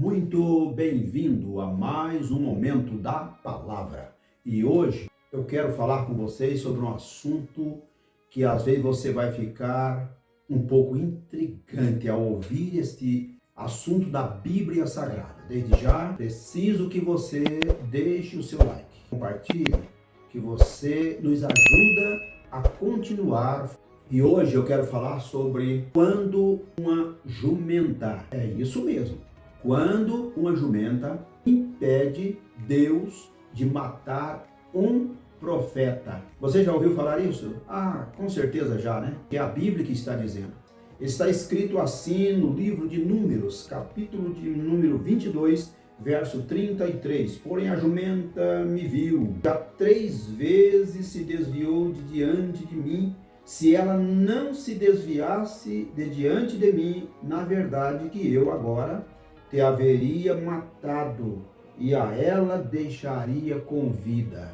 Muito bem-vindo a mais um momento da palavra. E hoje eu quero falar com vocês sobre um assunto que às vezes você vai ficar um pouco intrigante ao ouvir este assunto da Bíblia Sagrada. Desde já, preciso que você deixe o seu like, compartilhe, que você nos ajuda a continuar. E hoje eu quero falar sobre quando uma jumenta, é isso mesmo, quando uma jumenta impede Deus de matar um profeta. Você já ouviu falar isso? Ah, com certeza já, né? É a Bíblia que está dizendo. Está escrito assim no livro de Números, capítulo de número 22, verso 33. Porém a jumenta me viu, já 3 vezes se desviou de diante de mim. Se ela não se desviasse de diante de mim, na verdade que eu agora te haveria matado e a ela deixaria com vida.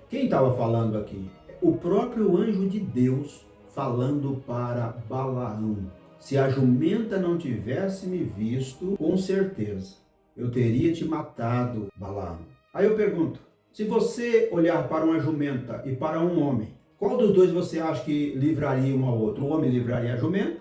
Quem estava falando aqui? O próprio anjo de Deus falando para Balaão. Se a jumenta não tivesse me visto, com certeza eu teria te matado, Balaão. Aí eu pergunto, se você olhar para uma jumenta e para um homem, qual dos dois você acha que livraria um ao outro? O homem livraria a jumenta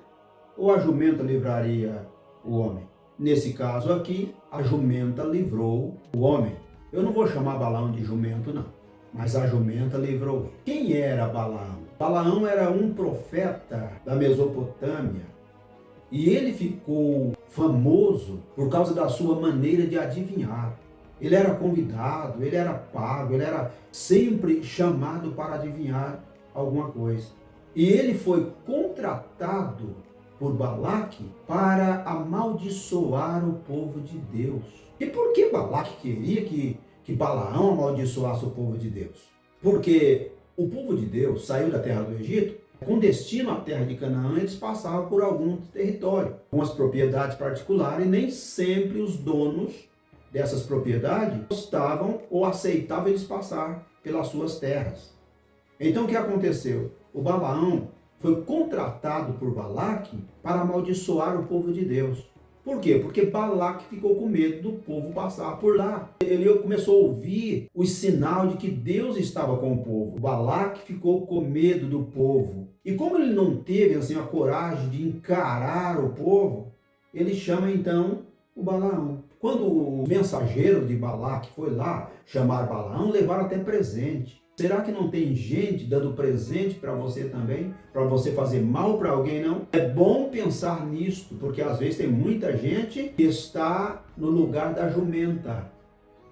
ou a jumenta livraria o homem? Nesse caso aqui, a jumenta livrou o homem. Eu não vou chamar Balaão de jumento, não, mas a jumenta livrou ele. Quem era Balaão? Balaão era um profeta da Mesopotâmia e ele ficou famoso por causa da sua maneira de adivinhar. Ele era convidado, ele era pago, ele era sempre chamado para adivinhar alguma coisa. E ele foi contratado por Balaque para amaldiçoar o povo de Deus. E por que Balaque queria que Balaão amaldiçoasse o povo de Deus? Porque o povo de Deus saiu da terra do Egito, com destino à terra de Canaã, eles passavam por algum território, com as propriedades particulares, e nem sempre os donos dessas propriedades gostavam ou aceitavam eles passar pelas suas terras. Então o que aconteceu? O Balaão foi contratado por Balaque para amaldiçoar o povo de Deus. Por quê? Porque Balaque ficou com medo do povo passar por lá. Ele começou a ouvir o sinal de que Deus estava com o povo. Balaque ficou com medo do povo. E como ele não teve assim, a coragem de encarar o povo, ele chama então o Balaão. Quando o mensageiro de Balaque foi lá chamar Balaão, levaram até presente. Será que não tem gente dando presente para você também? Para você fazer mal para alguém, não? É bom pensar nisto, porque às vezes tem muita gente que está no lugar da jumenta,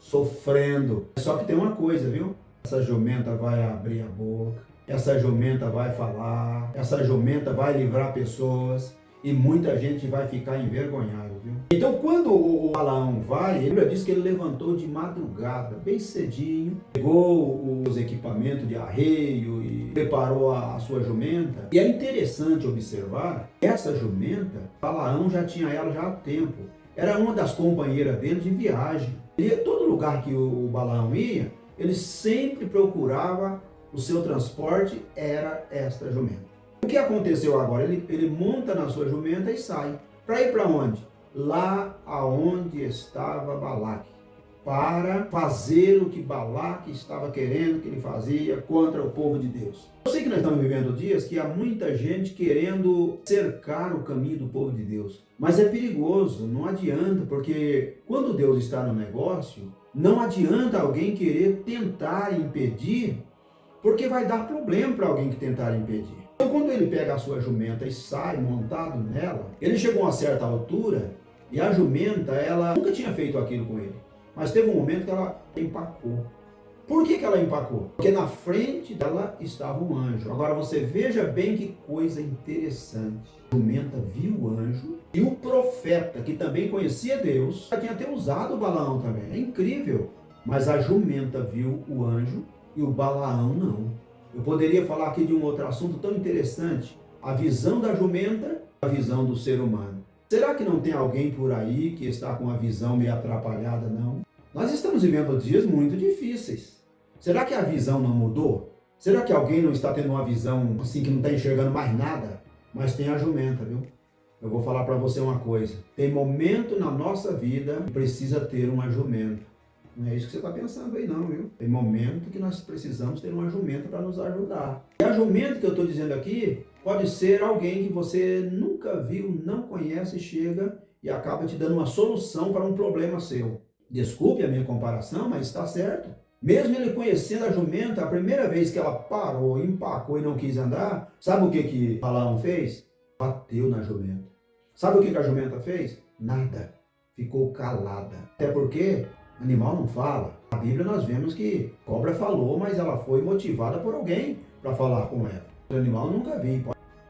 sofrendo. Só que tem uma coisa, viu? Essa jumenta vai abrir a boca, essa jumenta vai falar, essa jumenta vai livrar pessoas. E muita gente vai ficar envergonhada, viu? Então, quando o Balaão vai, ele diz que ele levantou de madrugada, bem cedinho, pegou os equipamentos de arreio e preparou a sua jumenta. E é interessante observar, essa jumenta, Balaão já tinha ela já há tempo. Era uma das companheiras dele de viagem. E todo lugar que o Balaão ia, ele sempre procurava o seu transporte, era esta jumenta. O que aconteceu agora? Ele monta na sua jumenta e sai. Para ir para onde? Lá aonde estava Balaque. Para fazer o que Balaque estava querendo que ele fazia contra o povo de Deus. Eu sei que nós estamos vivendo dias que há muita gente querendo cercar o caminho do povo de Deus. Mas é perigoso, não adianta, porque quando Deus está no negócio, não adianta alguém querer tentar impedir, porque vai dar problema para alguém que tentar impedir. Então, quando ele pega a sua jumenta e sai montado nela, ele chegou a uma certa altura e a jumenta, ela nunca tinha feito aquilo com ele. Mas teve um momento que ela empacou. Por que ela empacou? Porque na frente dela estava um anjo. Agora você veja bem que coisa interessante. A jumenta viu o anjo e o profeta, que também conhecia Deus, já tinha até usado o Balaão também. É incrível. Mas a jumenta viu o anjo e o Balaão não. Eu poderia falar aqui de um outro assunto tão interessante, a visão da jumenta, a visão do ser humano. Será que não tem alguém por aí que está com a visão meio atrapalhada, não? Nós estamos vivendo dias muito difíceis. Será que a visão não mudou? Será que alguém não está tendo uma visão assim que não está enxergando mais nada? Mas tem a jumenta, viu? eu vou falar para você uma coisa. Tem momento na nossa vida que precisa ter uma jumenta. Não é isso que você está pensando aí não, viu? Tem momento que nós precisamos ter uma jumenta para nos ajudar. E a jumenta que eu estou dizendo aqui pode ser alguém que você nunca viu, não conhece, chega e acaba te dando uma solução para um problema seu. Desculpe a minha comparação, mas está certo. Mesmo ele conhecendo a jumenta, a primeira vez que ela parou, empacou e não quis andar, sabe o que Balaão fez? Bateu na jumenta. Sabe o que a jumenta fez? Nada. Ficou calada. Até porque animal não fala. Na Bíblia nós vemos que cobra falou, mas ela foi motivada por alguém para falar com ela. O animal nunca viu.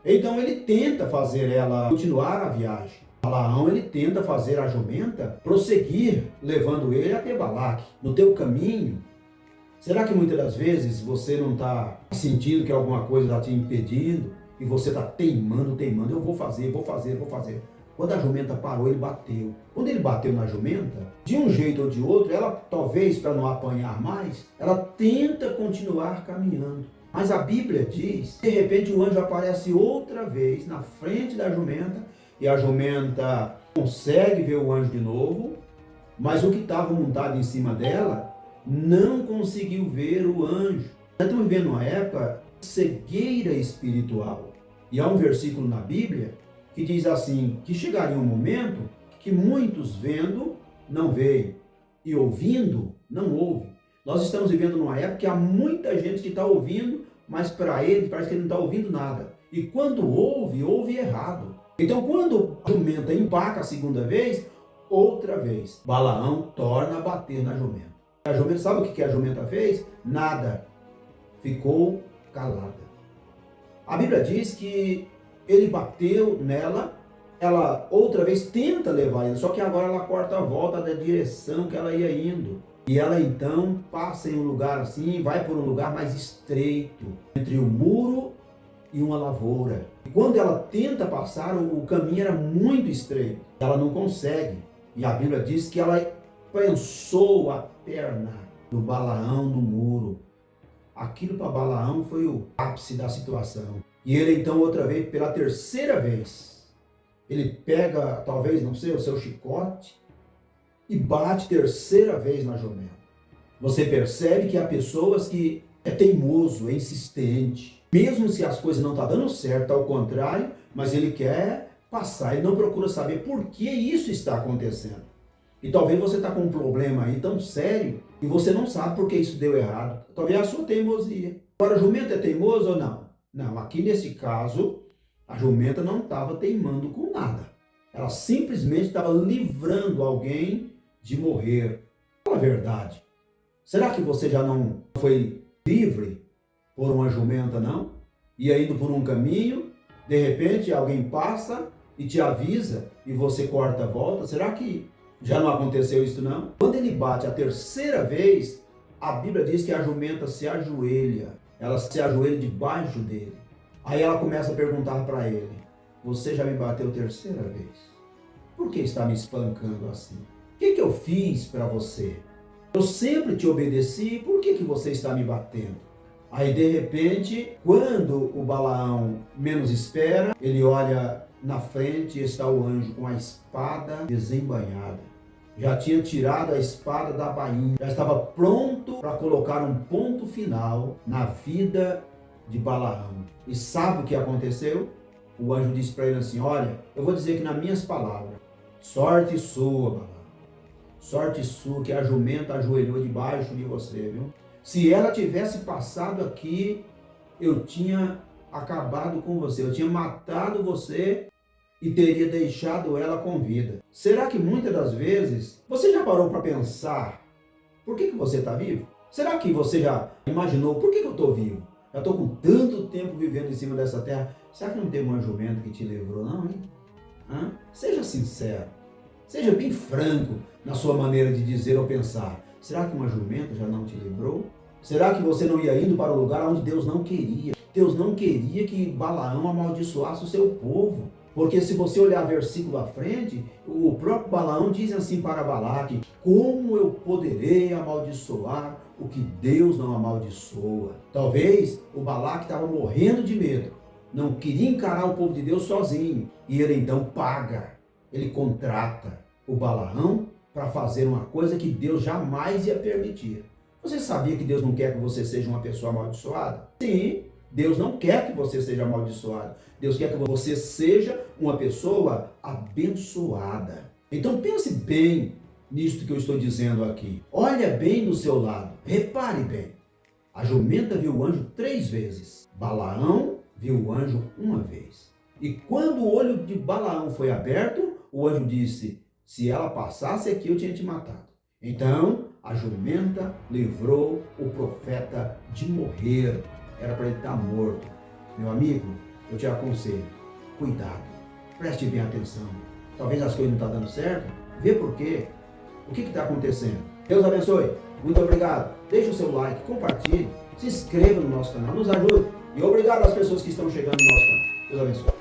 Então ele tenta fazer ela continuar a viagem. Balaão, ele tenta fazer a jumenta prosseguir, levando ele até Balaque. No teu caminho, será que muitas das vezes você não está sentindo que alguma coisa está te impedindo e você está teimando, eu vou fazer. Quando a jumenta parou, ele bateu. Quando ele bateu na jumenta, de um jeito ou de outro, ela talvez para não apanhar mais, ela tenta continuar caminhando. Mas a Bíblia diz, de repente o anjo aparece outra vez na frente da jumenta e a jumenta consegue ver o anjo de novo, mas o que estava montado em cima dela não conseguiu ver o anjo. Nós estamos vivendo uma época de cegueira espiritual. E há um versículo na Bíblia que diz assim, que chegaria um momento que muitos vendo não veem e ouvindo não ouvem. Nós estamos vivendo numa época que há muita gente que está ouvindo, mas para ele parece que ele não está ouvindo nada. E quando ouve, ouve errado. Então quando a jumenta empaca a segunda vez, outra vez, Balaão torna a bater na jumenta. A jumenta, sabe o que a jumenta fez? Nada. Ficou calada. A Bíblia diz que ele bateu nela, ela outra vez tenta levar ele, só que agora ela corta a volta da direção que ela ia indo. E ela então passa em um lugar assim, vai por um lugar mais estreito, entre o muro e uma lavoura. E quando ela tenta passar, o caminho era muito estreito. Ela não consegue. E a Bíblia diz que ela prensou a perna do Balaão no muro. Aquilo para Balaão foi o ápice da situação. E ele então outra vez, pela terceira vez, ele pega, talvez, não sei, o seu chicote e bate terceira vez na jumenta. Você percebe que há pessoas que é teimoso, é insistente. Mesmo se as coisas não estão dando certo, ao contrário, mas ele quer passar, ele não procura saber por que isso está acontecendo. E talvez você está com um problema aí tão sério e você não sabe por que isso deu errado. Talvez é a sua teimosia. Agora, a jumenta é teimoso ou não? Não, aqui nesse caso, a jumenta não estava teimando com nada. Ela simplesmente estava livrando alguém de morrer. Fala a verdade. Será que você já não foi livre por uma jumenta, não? Ia indo por um caminho, de repente alguém passa e te avisa e você corta a volta. Será que já não aconteceu isso, não? Quando ele bate a terceira vez, a Bíblia diz que a jumenta se ajoelha. Ela se ajoelha debaixo dele. Aí ela começa a perguntar para ele, você já me bateu terceira vez? Por que está me espancando assim? O que eu fiz para você? Eu sempre te obedeci, por que você está me batendo? Aí de repente, quando o Balaão menos espera, ele olha na frente e está o anjo com a espada desembainhada. Já tinha tirado a espada da bainha, já estava pronto para colocar um ponto final na vida de Balaão. E sabe o que aconteceu? O anjo disse para ele assim, olha, eu vou dizer que nas minhas palavras, sorte sua, Balaão. Sorte sua que a jumenta ajoelhou debaixo de você, viu? Se ela tivesse passado aqui, eu tinha acabado com você, eu tinha matado você e teria deixado ela com vida. Será que muitas das vezes você já parou para pensar por que você está vivo? Será que você já imaginou por que eu estou vivo? Eu estou com tanto tempo vivendo em cima dessa terra. Será que não tem uma jumenta que te livrou, não, hein? Seja sincero. Seja bem franco na sua maneira de dizer ou pensar. Será que uma jumenta já não te livrou? Será que você não ia indo para o lugar onde Deus não queria? Deus não queria que Balaão amaldiçoasse o seu povo. Porque se você olhar versículo à frente, o próprio Balaão diz assim para Balaque, como eu poderei amaldiçoar o que Deus não amaldiçoa? Talvez o Balaque estava morrendo de medo, não queria encarar o povo de Deus sozinho. E ele então paga, ele contrata o Balaão para fazer uma coisa que Deus jamais ia permitir. Você sabia que Deus não quer que você seja uma pessoa amaldiçoada? Sim, Deus não quer que você seja amaldiçoado. Deus quer que você seja uma pessoa abençoada. Então pense bem nisto que eu estou dizendo aqui. Olha bem no seu lado, repare bem. A jumenta viu o anjo 3 vezes. Balaão viu o anjo uma vez. E quando o olho de Balaão foi aberto, o anjo disse: se ela passasse aqui, eu tinha te matado. Então, a jumenta livrou o profeta de morrer. Era para ele estar morto. Meu amigo, eu te aconselho, cuidado, preste bem atenção. Talvez as coisas não estão dando certo. Vê por quê. O que está acontecendo? Deus abençoe. Muito obrigado. Deixe o seu like, compartilhe, se inscreva no nosso canal, nos ajude. E obrigado às pessoas que estão chegando no nosso canal. Deus abençoe.